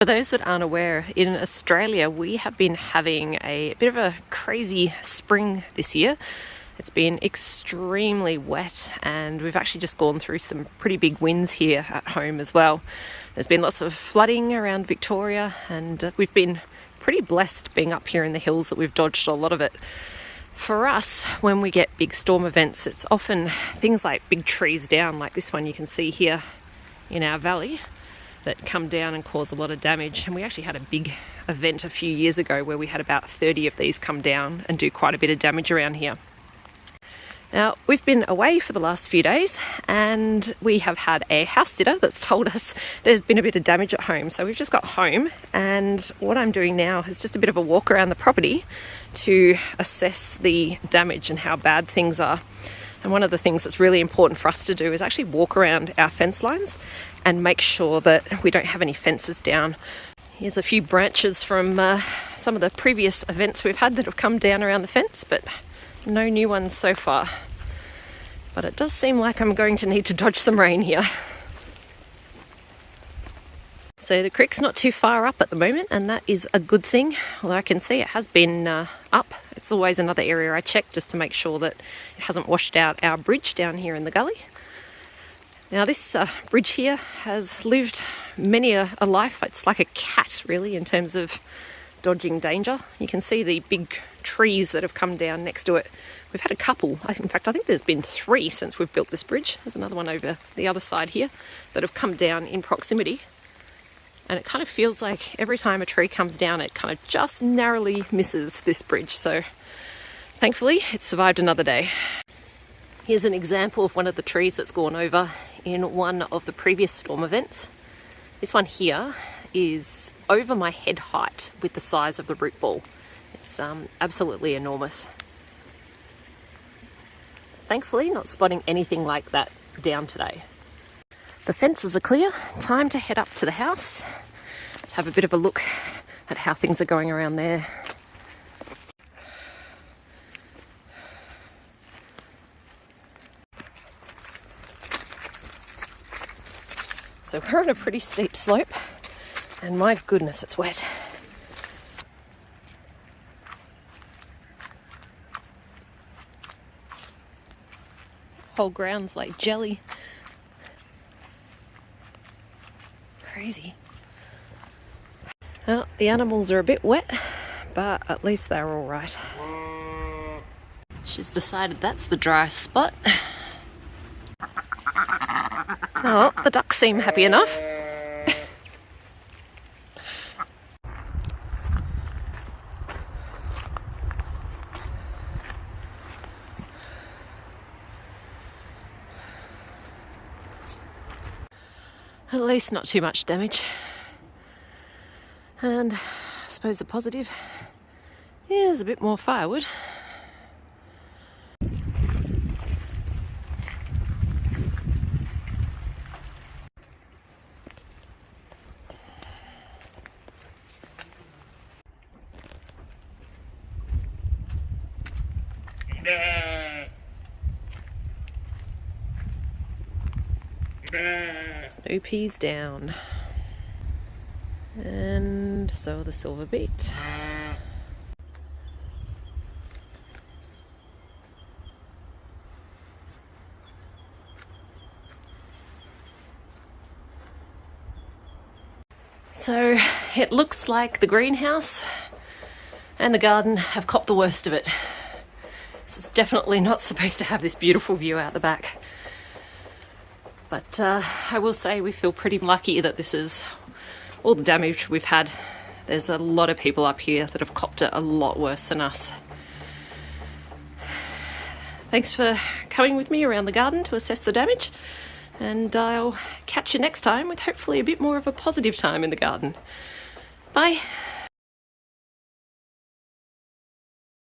For those that aren't aware, in Australia we have been having a bit of a crazy spring this year. It's been extremely wet and we've actually just gone through some pretty big winds here at home as well. There's been lots of flooding around Victoria and we've been pretty blessed being up here in the hills that we've dodged a lot of it. For us, when we get big storm events, it's often things like big trees down, like this one you can see here in our valley, that come down and cause a lot of damage. And we actually had a big event a few years ago where we had about 30 of these come down and do quite a bit of damage around here. Now, we've been away for the last few days and we have had a house sitter that's told us there's been a bit of damage at home. So we've just got home and what I'm doing now is just a bit of a walk around the property to assess the damage and how bad things are. And one of the things that's really important for us to do is actually walk around our fence lines and make sure that we don't have any fences down. Here's a few branches from some of the previous events we've had that have come down around the fence, but no new ones so far. But it does seem like I'm going to need to dodge some rain here. So the creek's not too far up at the moment, and that is a good thing. Although I can see it has been up. It's always another area I check just to make sure that it hasn't washed out our bridge down here in the gully. Now this bridge here has lived many a life. It's like a cat really in terms of dodging danger. You can see the big trees that have come down next to it. We've had a couple. In fact, I think there's been 3 since we've built this bridge. There's another one over the other side here that have come down in proximity. And it kind of feels like every time a tree comes down, it kind of just narrowly misses this bridge. So thankfully, it's survived another day. Here's an example of one of the trees that's gone over in one of the previous storm events. This one here is over my head height with the size of the root ball. It's absolutely enormous. Thankfully, not spotting anything like that down today. The fences are clear. Time to head up to the house to have a bit of a look at how things are going around there. So we're on a pretty steep slope and my goodness, it's wet. Whole ground's like jelly. Crazy. Well, the animals are a bit wet, but at least they're all right. She's decided that's the driest spot. Oh, the ducks seem happy enough. At least not too much damage. And I suppose the positive is a bit more firewood. Snoopy's down. And so the silver beet. So it looks like the greenhouse and the garden have copped the worst of it. This is definitely not supposed to have this beautiful view out the back. But I will say we feel pretty lucky that this is all the damage we've had. There's a lot of people up here that have copped it a lot worse than us. Thanks for coming with me around the garden to assess the damage, and I'll catch you next time with hopefully a bit more of a positive time in the garden. Bye.